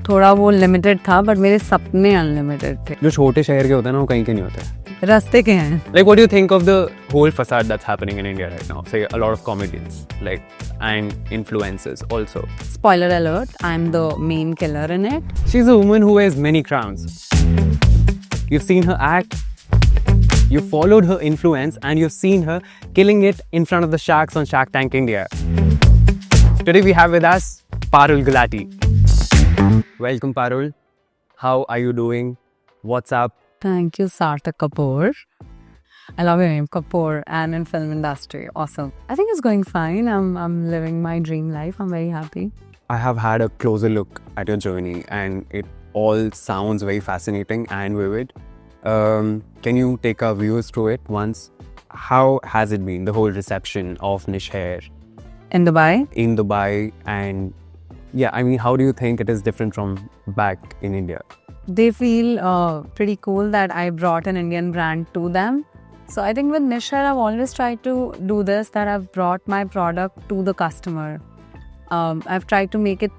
थोड़ा वो लिमिटेड था, बट मेरे सपने अनलिमिटेड थे. जो छोटे शहर के होते हैं ना वो कहीं के नहीं होते. रास्ते के हैं. Like what do you think of the whole facade that's happening in India right now? Say a lot of comedians and influencers also. Spoiler alert, I'm the main killer in it. She's a woman who wears many crowns. You've seen her act. You followed her influence and you've seen her killing it in front of the sharks on Shark Tank India. Today we have with us Parul Gulati. Welcome Parul. How are you doing? What's up? Thank you, Sarthak Kapoor. I love your name, Kapoor, and in film industry. Awesome. I think it's going fine. I'm living my dream life. I'm very happy. I have had a closer look at your journey and it all sounds very fascinating and vivid. Can you take our viewers through it once? How has it been, the whole reception of Nish hair? In Dubai? In Dubai, and yeah, I mean, how do you think it is different from back in India? They feel pretty cool that I brought an Indian brand to them. So I think with Nish hair, I've always tried to do this, that I've brought my product to the customer. I've tried to make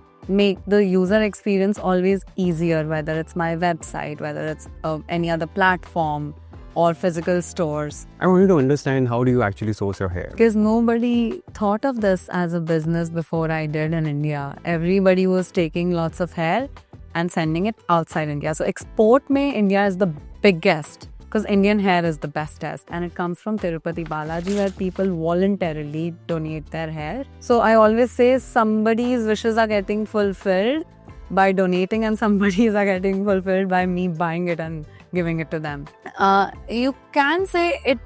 the user experience always easier, whether it's my website, whether it's any other platform or physical stores. I want you to understand, how do you actually source your hair? Because nobody thought of this as a business before I did in India. Everybody was taking lots of hair and sending it outside India. So export mein India is the biggest, because Indian hair is the bestest, and it comes from Tirupati Balaji, where people voluntarily donate their hair. So I always say somebody's wishes are getting fulfilled by donating, and somebody's are getting fulfilled by me buying it and giving it to them. You can say it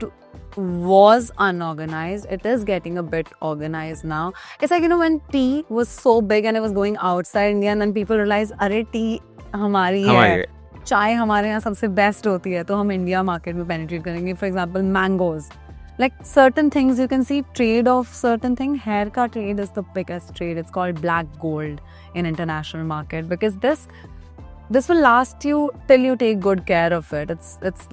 was unorganized. It is getting a bit organized now. It's like, when tea was so big and it was going outside India, and then people realized, अरे tea हमारी है, चाय हमारे यहाँ सबसे best होती है, तो हम इंडिया मार्केट में पेनिट्रेट करेंगे. For example mangoes, like certain things you can see trade of certain thing. Hair ka trade is the biggest trade. It's called black gold in international market, because this will last you till you take good care of it. It's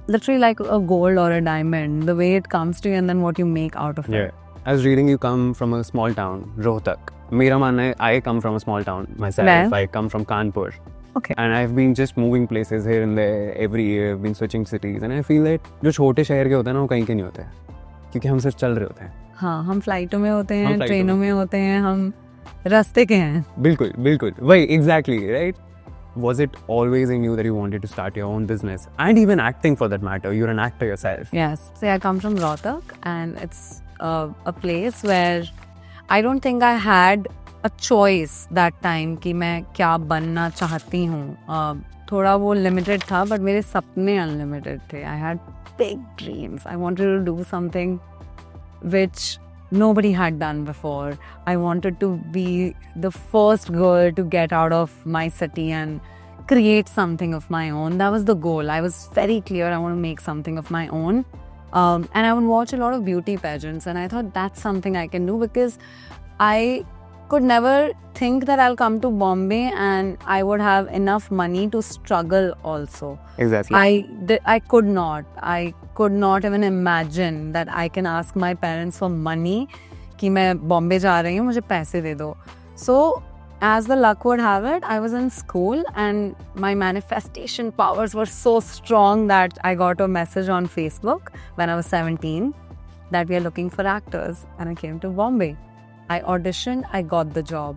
literally like a gold or a diamond, the way it comes to you and then what you make out of it. I was reading you come from a small town, Rohtak. Mera manna hai, I come from a small town myself. Where? I come from Kanpur. Okay. And I've been just moving places here and there every year. I've been switching cities, and I feel that जो छोटे शहर के होते हैं ना वो कहीं के नहीं होते, क्योंकि हम सिर्फ चल रहे होते हैं. हाँ, हम फ्लाइटों में होते हैं, ट्रेनों में होते हैं, हम रास्ते के हैं. बिल्कुल बिल्कुल वही, exactly, right? Was it always in you that you wanted to start your own business, and even acting for that matter? You're an actor yourself. Yes. So I come from Rohtak, and it's a place where I don't think I had a choice that time कि मैं क्या बनना चाहती हूँ. थोड़ा वो limited था, but मेरे सपने unlimited थे. I had big dreams. I wanted to do something which nobody had done before. I wanted to be the first girl to get out of my city and create something of my own. That was the goal. I was very clear I want to make something of my own. And I would watch a lot of beauty pageants, and I thought that's something I can do, because I could never think that I'll come to Bombay and I would have enough money to struggle also. Exactly. I could not even imagine that I can ask my parents for money कि मैं Bombay जा रही हूँ, मुझे पैसे दे दो. So as the luck would have it, I was in school and my manifestation powers were so strong that I got a message on Facebook when I was 17 that we are looking for actors, and I came to Bombay. I auditioned, I got the job.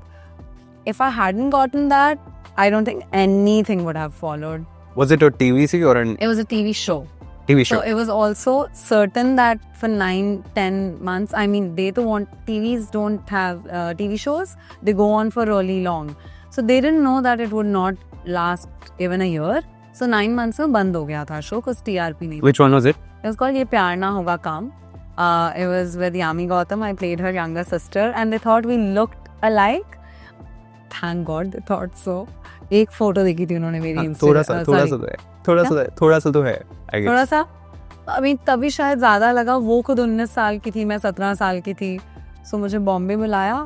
If I hadn't gotten that, I don't think anything would have followed. Was it a TVC or an... It was a TV show. TV show. So it was also certain that for 9-10 months, I mean, TVs don't have TV shows. They go on for really long. So they didn't know that it would not last even a year. So 9 months में बंद हो गया था show, because TRP नहीं. Which one was it? It was called ये प्यार ना होगा काम. It was with Yami Gautam. I played her younger sister, and they thought we looked alike. Thank God they thought so. एक photo देखी थी उन्होंने मेरी Instagram. थोड़ा सा तो है. थोड़ा सा. अभी तभी शायद ज़्यादा लगा. वो खुद 19 साल की थी, मैं 17 साल की थी. So मुझे बॉम्बे बुलाया.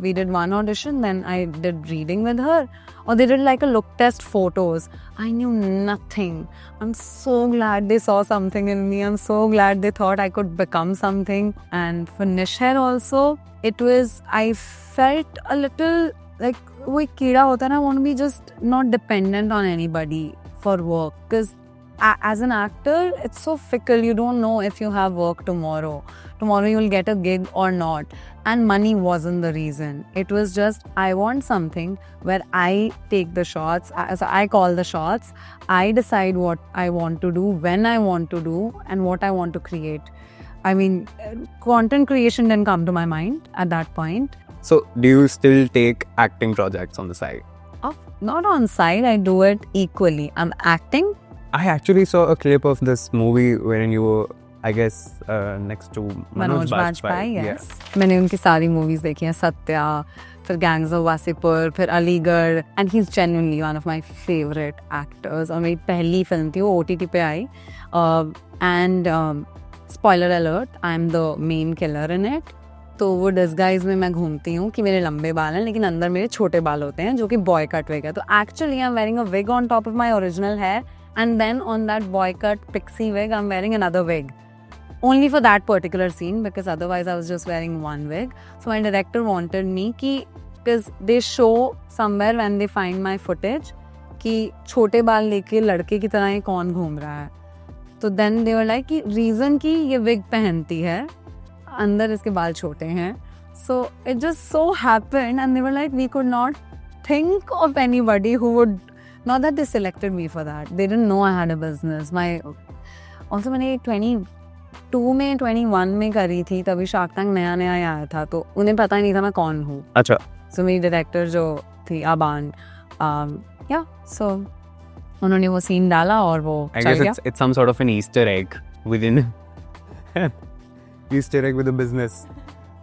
We did one audition, then I did reading with her. Or they did like a look test photos. I knew nothing. I'm so glad they saw something in me. I'm so glad they thought I could become something. And for Nish hair also, I felt a little like वो एक कीड़ा होता है ना, want to be just not dependent on anybody for work, because as an actor it's so fickle. You don't know if you have work tomorrow you'll get a gig or not, and money wasn't the reason. It was just I want something where I take the shots, so I call the shots, I decide what I want to do, when I want to do, and what I want to create. I mean, content creation didn't come to my mind at that point. So do you still take acting projects on the side? Not on side, I do it equally. I'm acting. I actually saw a clip of this movie wherein you were, I guess, next to Manoj Bajpayee, yes. मैंने उनकी सारी movies देखी हैं, सत्या, फिर gangs of Wasseypur, फिर Aligarh, and he is genuinely one of my favourite actors. और मेरी पहली फिल्म थी, वो OTT पे आई, and spoiler alert, I am the main killer in it. तो वो डिस्गाइज में मैं घूमती हूँ कि मेरे लंबे बाल हैं लेकिन अंदर मेरे छोटे बाल होते हैं, जो कि बॉय कट विग है. तो actually I am wearing a wig on top of my original hair, and then on that boy cut pixie wig I'm wearing another wig only for that particular scene, because otherwise I was just wearing one wig. So my director wanted me ki, because they show somewhere when they find my footage कि छोटे बाल लेके लड़के की तरह ये कौन घूम रहा है. तो then they were like कि reason कि ये wig पहनती है, अंदर इसके बाल छोटे हैं. So it just so happened, and they were like we could not think of anybody who would. Not that they selected me for that. They didn't know I had a business. Also मैंने 22 में 21 में करी थी, तभी shark tank नया आया था, तो उन्हें पता ही नहीं था मैं कौन हूँ. अच्छा. So मेरी डायरेक्टर जो थी अबान, so उन्होंने वो सीन डाला और वो I guess it's some sort of an Easter egg within Easter egg with a business.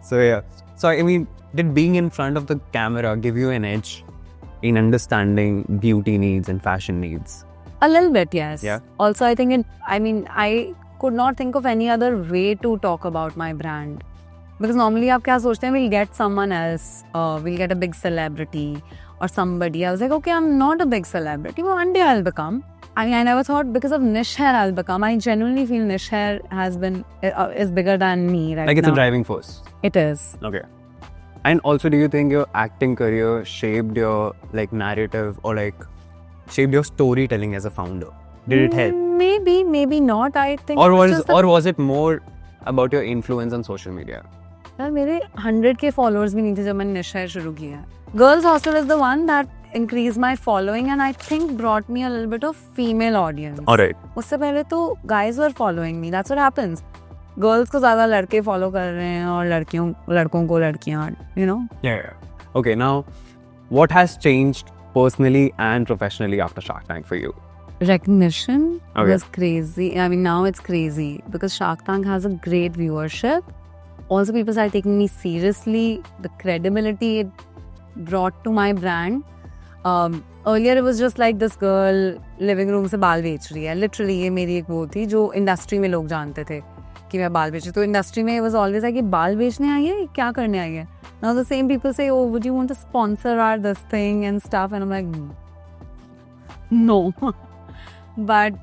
So yeah. So I mean, did being in front of the camera give you an edge in understanding beauty needs and fashion needs? A little bit, yes. Yeah. Also, I think I could not think of any other way to talk about my brand. Because normally आप क्या सोचते हैं, we'll get someone else, we'll get a big celebrity or somebody. I was like, okay, I'm not a big celebrity, but one day I'll become. I mean, I never thought because of Nish hair I'll become. I genuinely feel Nish hair is bigger than me right now. Like it's a driving force. It is. Okay. And also, do you think your acting career shaped your like narrative or like shaped your storytelling as a founder? Did it help? Maybe not. I think. Or was it more about your influence on social media? यार मेरे 100K followers भी नहीं थे जब मैंने निश higher शुरू किया. Girls Hostel is the one that increased my following and I think brought me a little bit of female audience. Alright. उससे पहले तो guys were following me. That's what happens. Girls को ज़्यादा लड़के follow कर रहे हैं और लड़कों को लड़कियाँ, you know. Yeah. Okay. Now, what has changed personally and professionally after Shark Tank for you? Recognition was crazy. I mean, now it's crazy because Shark Tank has a great viewership. Also, people started taking me seriously. The credibility it brought to my brand. Earlier, it was just like this girl living room से बाल बेच रही है. Literally, ये मेरी एक वो थी जो इंडस्ट्री में लोग जानते थे कि मैं बाल बेच रही. तो इंडस्ट्री में it was always like कि बाल बेचने आई है, क्या करने आई है. Now the same people say, oh, would you want to sponsor our this thing and stuff? And I'm like, no. But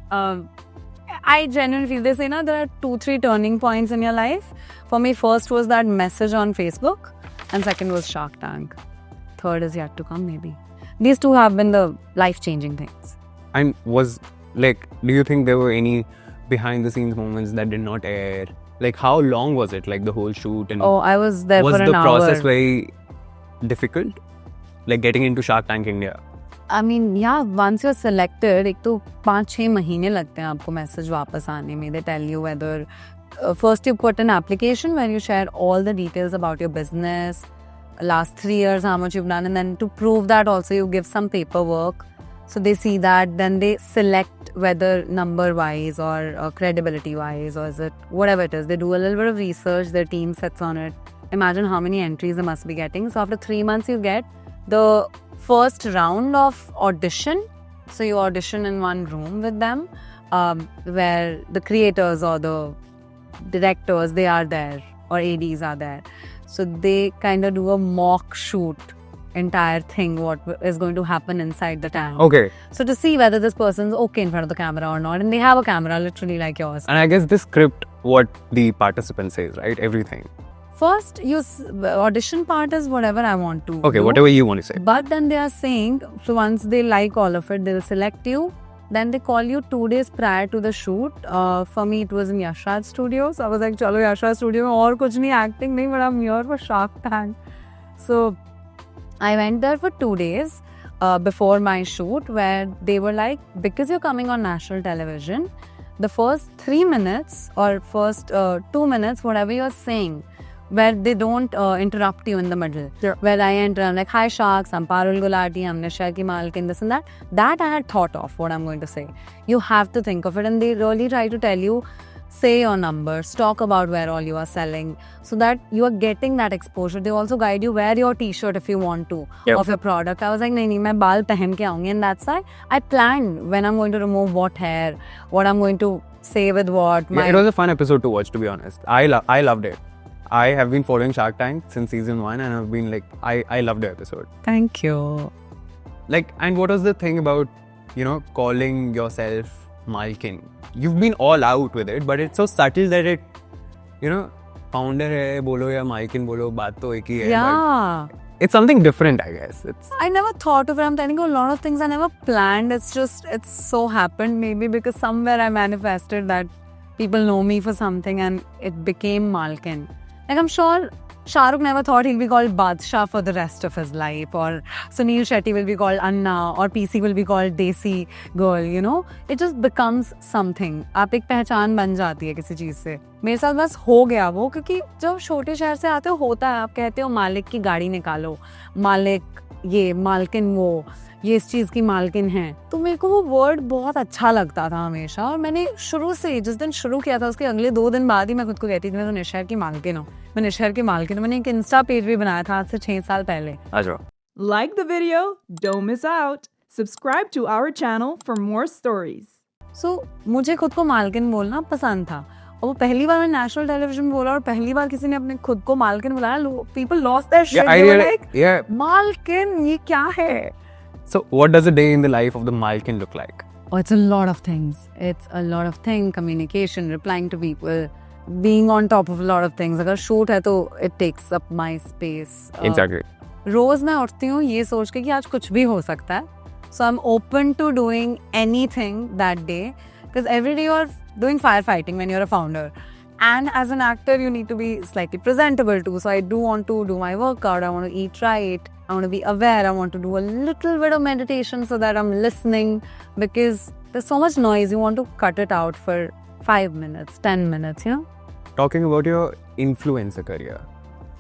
I genuinely feel, they say na, there are 2-3 turning points in your life. For me, first was that message on Facebook, and second was Shark Tank. Third is yet to come, maybe. These two have been the life-changing things. And do you think there were any behind-the-scenes moments that did not air? Like, how long was it, like the whole shoot? And I was there for an hour. Was the process very difficult? Like getting into Shark Tank India? I mean, yeah, once you're selected, एक तो 5-6 महीने लगते हैं आपको message वापस आने में. They tell you whether first you put an application where you share all the details about your business, last 3 years, how much you've done, and then to prove that also you give some paperwork. So they see that, then they select whether number-wise or credibility-wise, or is it whatever it is. They do a little bit of research, their team sits on it. Imagine how many entries they must be getting. So after 3 months, you get the first round of audition. So you audition in one room with them, where the creators or the directors, they are there, or ADs are there. So they kind of do a mock shoot, entire thing, what is going to happen inside the tank. Okay. So to see whether this person's okay in front of the camera or not. And they have a camera literally like yours. And I guess this script, what the participant says, right? Everything. First, audition part is whatever I want to Okay, do. whatever you want to say. But then they are saying, so once they like all of it, they'll select you. Then they call you 2 days prior to the shoot. For me, it was in Yashraj Studio. So I was like, chalo Yashraj Studio mein aur kuch nahi, acting nahi, but I'm here for Shark Tank. So I went there for 2 days before my shoot, where they were like, because you're coming on national television, the first 3 minutes or first 2 minutes, whatever you're saying, where they don't interrupt you in the middle. Yeah. Where I enter, I'm like, hi Sharks, I'm Parul Gulati, I'm Nish ki Malkin, this and that. That I had thought of what I'm going to say. You have to think of it, and they really try to tell you, say your numbers, talk about where all you are selling, so that you are getting that exposure. They also guide you, wear your t-shirt if you want to, Yep. of your product. I was like, nahi, main baal pehen ke aungi, and that's why I planned when I'm going to remove what hair, what I'm going to say with what. Yeah, it was a fun episode to watch, to be honest. I loved it. I have been following Shark Tank since season 1, and I've been like, I loved the episode. Thank you. Like, and what was the thing about, calling yourself Malkin? You've been all out with it, but it's so subtle that it, founder hai, bolo ya Malkin bolo, baat to ek hi hai. Yeah. But it's something different, I guess. I never thought of it. I'm telling you, a lot of things I never planned. It's so happened, maybe because somewhere I manifested that people know me for something and it became Malkin. Like, I'm sure Shah Rukh never thought he'll be called Badshah for the rest of his life, or Sunil Shetty will be called Anna, or PC will be called Desi girl, It just becomes something. आप एक पहचान बन जाती है किसी चीज़ से. मेरे साथ बस हो गया वो, क्योंकि जब छोटे शहर से आते हो होता है, आप कहते हो मालिक की गाड़ी निकालो, मालिक ये, मालकिन वो, ये इस चीज़ की मालकिन है. तो मेरे को वो वर्ड बहुत अच्छा लगता था हमेशा, और मैंने शुरू से जिस दिन शुरू किया था उसके अगले 2 दिन बाद ही मैं खुद को कहती थी मैं तो निशहर की मालकिन हूँ, मैं निशहर की मालकिन हूँ. मैंने एक इंस्टा पेज भी बनाया था आज से 6 साल पहले. Like the video, don't miss out. Subscribe to our channel for more stories. So, मुझे खुद को मालकिन बोलना पसंद था, और वो पहली बार मैंने नेशनल टेलीविजन बोला और पहली बार किसी ने अपने खुद को मालकिन बुलाया. People lost their shit. They were like, मालकिन ये क्या है? So, what does a day in the life of the Malkin look like? Oh, it's a lot of things. It's a lot of things. Communication, replying to people, being on top of a lot of things. अगर shoot है तो it takes up my space. Exactly. रोज मैं उठती हूँ ये सोच के कि आज कुछ भी हो सकता है. So I'm open to doing anything that day, because every day you're doing firefighting when you're a founder. And as an actor, you need to be slightly presentable too. So I do want to do my workout. I want to eat right. I want to be aware. I want to do a little bit of meditation so that I'm listening, because there's so much noise. You want to cut it out for 5 minutes, 10 minutes, Talking about your influencer career.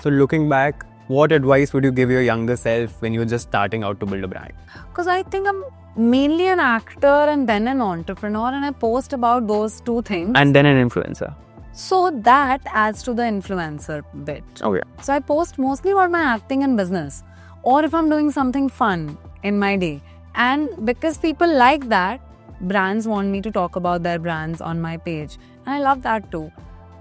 So looking back, what advice would you give your younger self when you were just starting out to build a brand? Because I think I'm mainly an actor and then an entrepreneur, and I post about those two things. And then an influencer. So that adds to the influencer bit. Oh yeah. So I post mostly about my acting and business, or if I'm doing something fun in my day. And because people like that, brands want me to talk about their brands on my page. And I love that too.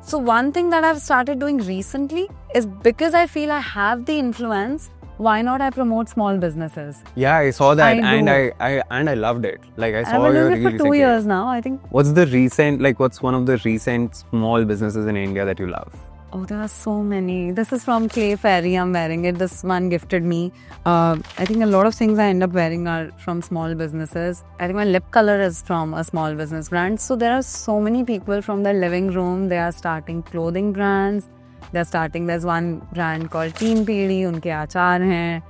So one thing that I've started doing recently is, because I feel I have the influence, why not I promote small businesses? Yeah, I saw that, I I loved it. Like I saw I've been your doing it for 2 recently. years now, I think. What's one of the recent small businesses in India that you love? Oh, there are so many. This is from Clay Fairy. I'm wearing it. This one gifted me. I think a lot of things I end up wearing are from small businesses. I think my lip color is from a small business brand. So there are so many people from their living room. They are starting clothing brands. There's one brand called Teen Peedi. उनके आचार हैं.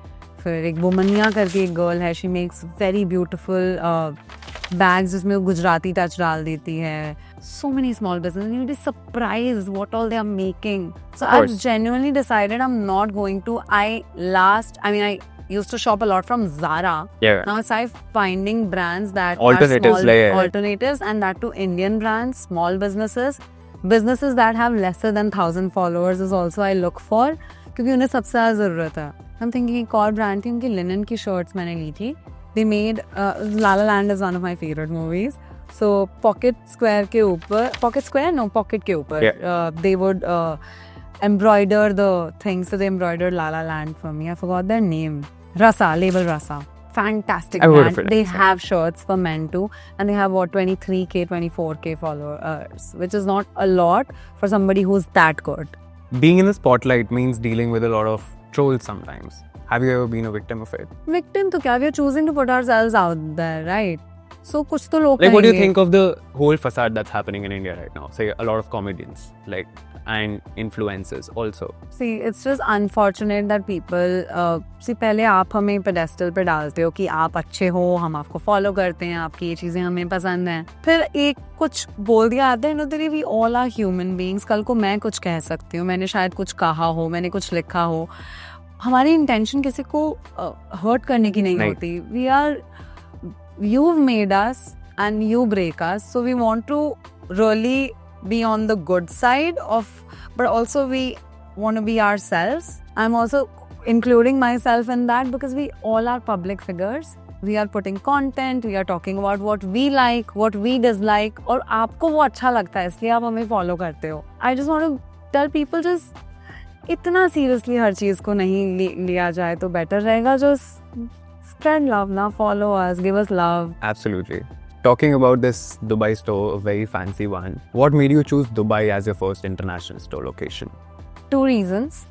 फिर एक बुमनिया करके एक girl है. She makes very beautiful bags जिसमें वो गुजराती touch डाल देती है. So many small businesses. You'll be surprised what all they are making. So I've genuinely decided I'm not going to. I used to shop a lot from Zara. Yeah. Now I started finding brands that Alternatives, are small, alternatives, and that to Indian brands, small businesses that have lesser than 1,000 followers is also I look for, क्योंकि उन्हें सबसे ज़्यादा ज़रूरत है. I'm thinking एक और brand थी, उनकी linen की shirts मैंने ली थी. They made La La Land is one of my favorite movies. So pocket के ऊपर they would embroider the things. So they embroidered La La Land for me. I forgot their name. Label Rasa. Fantastic brand. They have shirts for men too, and they have 23K, 24K followers, which is not a lot for somebody who's that good. being in the spotlight means dealing with a lot of trolls sometimes. Have you ever been a victim of it? Victim to kya? We are choosing to put ourselves out there, right? So कुछ तो लोग Like, what do you कहेंगे. think of the whole facade that's happening in India right now? Say, a lot of comedians, like, and influencers also. See, it's just unfortunate that people. See, पहले आप हमें pedestal पे डालते हो कि आप अच्छे हो, हम आपको follow करते हैं, आपकी ये चीजें हमें पसंद हैं. फिर एक कुछ बोल दिया आता है, no, we all are human beings. कल को मैं कुछ कह सकती हूँ, मैंने शायद कुछ कहा हो, मैंने कुछ लिखा हो. हमारी intention किसी को hurt करने की नहीं होती. We are. You've made us and you break us, so we want to really be on the good side of, but also we want to be ourselves. I'm also including myself in that because we all are public figures. We are putting content, we are talking about what we like, what we dislike, और आपको वो अच्छा लगता है इसलिए आप हमें follow करते हो. I just want to tell people just इतना seriously हर चीज़ को नहीं लिया जाए तो better रहेगा. Just spread love, now follow us, give us love. Absolutely. Talking about this Dubai store, a very fancy one, what made you choose Dubai as your first international store location? 2 reasons.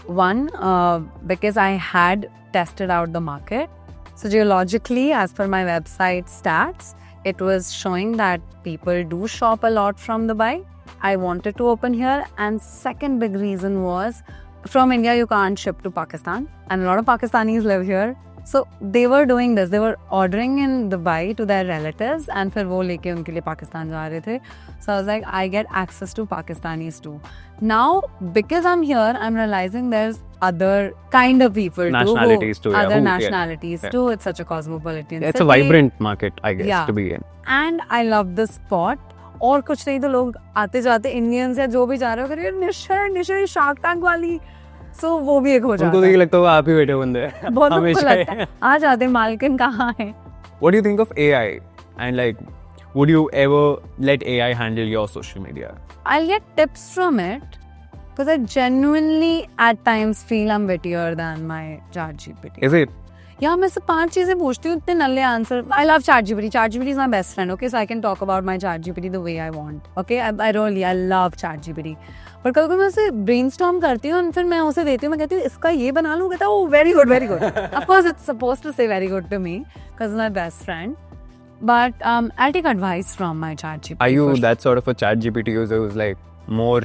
One, because I had tested out the market. So geologically, as per my website stats, it was showing that people do shop a lot from Dubai. I wanted to open here. And second big reason was, from India, you can't ship to Pakistan. And a lot of Pakistanis live here. So they were doing this. They were ordering in Dubai to their relatives and फिर वो लेके उनके लिए पाकिस्तान जा रहे थे. So I was like, I get access to Pakistanis too. Now, because I'm here, I'm realizing there's other kind of people Nationalities too. Other nationalities too. It's such a cosmopolitan It's city. a vibrant market, I guess, to be in. And I love this spot. और कुछ नहीं तो लोग आते जाते Indians या जो भी जा रहे हो करिए निश शार्क टैंक वाली. So वो भी एक हो जाता है. उनको तो ये लगता होगा आप ही बैठे बंदे हैं. बहुत लगता है. आ जाते मालकिन कहाँ है. What do you think of AI? And like, would you ever let AI handle your social media? I'll get tips from it because I genuinely at times feel I'm wittier than my ChatGPT. Is it? Yeah, मैं से 5 चीजें पूछती हूँ, इतने नल्ले answer. I love ChatGPT. ChatGPT is my best friend. Okay, so I can talk about my ChatGPT the way I want. Okay, I love ChatGPT. पर कभी मैं उसे brainstorm करती हूँ और फिर मैं उसे देती हूँ, मैं कहती हूँ इसका ये बना लूँ, कहता है oh very good. Of course it's supposed to say very good to me because it's my best friend. But I'll take advice from my ChatGPT. Are you that sort of a ChatGPT user who's like more?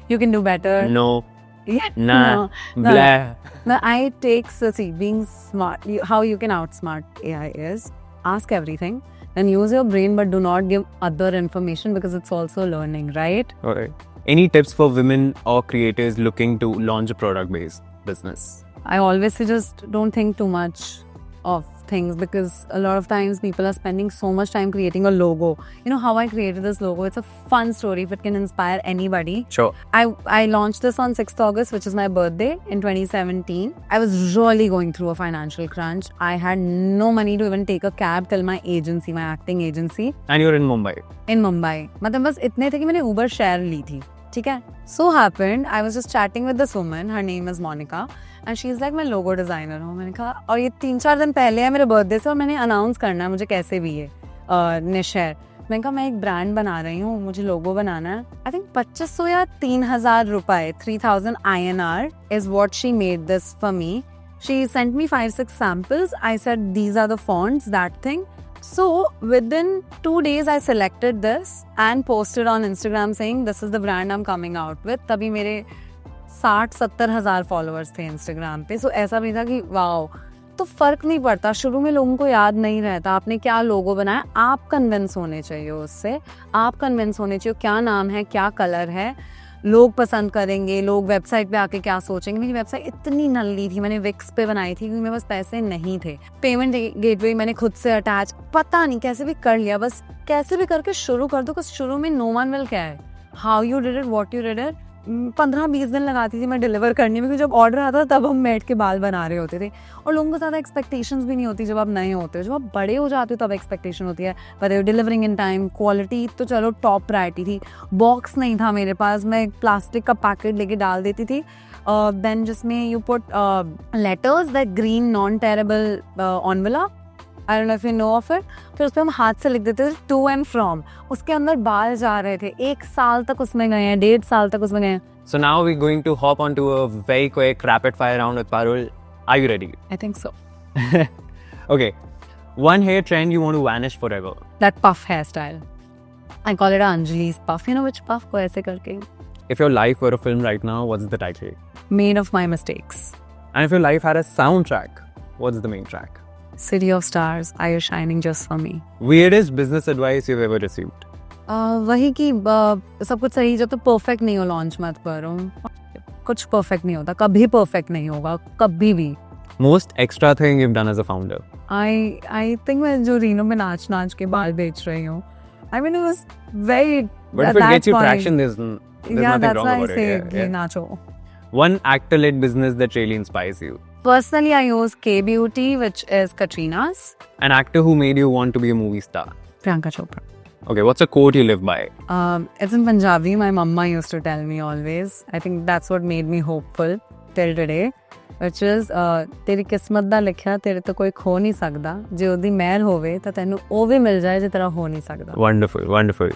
You can do better. No. Yeah. Nah. No. Blah. No, I take, so see, being smart, how you can outsmart AI is ask everything, then use your brain, but do not give other information because it's also learning, right? Alright. Any tips for women or creators looking to launch a product-based business? I always say just don't think too much of things because a lot of times people are spending so much time creating a logo. You know how I created this logo? It's a fun story if it can inspire anybody. Sure. I launched this on 6th August, which is my birthday in 2017. I was really going through a financial crunch. I had no money to even take a cab till my agency, my acting agency. And you're in Mumbai? In Mumbai. मतलब बस इतने थे कि मैंने Uber share ली थी. ठीक है? So happened, I was just chatting with this woman. Her name is Monica. And she's like, मैं लोगो डिज़ाइनर हूँ. मैंने कहा और ये 3-4 दिन पहले है मेरे बर्थडे से और मैंने अनाउंस करना है मुझे कैसे भी है निश है. मैंने कहा मैं एक ब्रांड बना रही हूँ, मुझे लोगो बनाना है. आई थिंक 2500 या 3000 रुपए, 3000 INR is what she made this for me. She sent me 5-6 samples. I said these are the fonts, that thing. So within 2 days I selected this and posted on Instagram saying this is the brand I'm coming out with. तभी मेरे 60-70 हज़ार followers थे Instagram पे. सो ऐसा भी था कि wow. तो फर्क नहीं पड़ता, शुरू में लोगों को याद नहीं रहता आपने क्या लोगो बनाया. आप कन्विंस होने चाहिए उससे, आप कन्विंस होने चाहिए क्या नाम है, क्या कलर है, लोग पसंद करेंगे, लोग वेबसाइट पे आके क्या सोचेंगे. मेरी वेबसाइट इतनी नल्ली थी, मैंने विक्स पे बनाई थी क्योंकि मेरे पास पैसे नहीं थे. पेमेंट गेटवे मैंने खुद से अटैच, पता नहीं कैसे भी कर लिया. बस कैसे भी करके शुरू कर दो, कुछ शुरू में no one will care how you did it, what you did it. 15-20 दिन लगाती थी मैं डिलीवर करने में क्योंकि जब ऑर्डर आता था तब हम बैठ के बाल बना रहे होते थे. और लोगों को ज़्यादा एक्सपेक्टेशंस भी नहीं होती जब आप नए होते हो. जब आप बड़े हो जाते हो तब एक्सपेक्टेशन होती है. पर डिलीवरिंग इन टाइम, क्वालिटी तो चलो टॉप प्रायोरिटी थी. बॉक्स नहीं था मेरे पास, मैं एक प्लास्टिक का पैकेट लेके डाल देती थी. देन जिसमें you put letters, that green non tearable envelope. I don't know if you know of it. फिर उस पे हम हाथ से लिख देते थे to and from. उसके अंदर बाल जा रहे थे. 1 साल तक उसमें गए हैं, 1.5 साल तक उसमें गए हैं. So now we're going to hop onto a very quick rapid fire round with Parul. Are you ready? I think so. Okay. One hair trend you want to vanish forever. That puff hairstyle. I call it Anjali's puff. You know which puff? को ऐसे करके. If your life were a film right now, what's the title? Made of my mistakes. And if your life had a soundtrack, what's the main track? City of stars. Are you shining just for me? Weirdest business advice you've ever received? वही कि सब कुछ सही जब तो perfect नहीं हो launch मत करो. कुछ परफेक्ट नहीं होता, कभी परफेक्ट नहीं होगा, कभी भी. Most extra thing you've done as a founder? I think मैं जो रीनो में नाच के बाल बेच रही हूँ. I mean it was very. But if it gets you traction, there's nothing that's wrong why about I say it. Yeah. nacho. One actor-led business that really inspires you? Personally, I use K Beauty, which is Katrina's. An actor who made you want to be a movie star? Priyanka Chopra. Okay, what's a quote you live by? It's in Punjabi. My mama used to tell me always. I think that's what made me hopeful till today. Which is, तेरी किस्मत दा लिखिया तेरे तो कोई खो नहीं सकदा. जे ओदी महर होवे तां तैनू ओ भी मिल जाए जे तेरा हो नहीं सकदा. Wonderful, wonderful.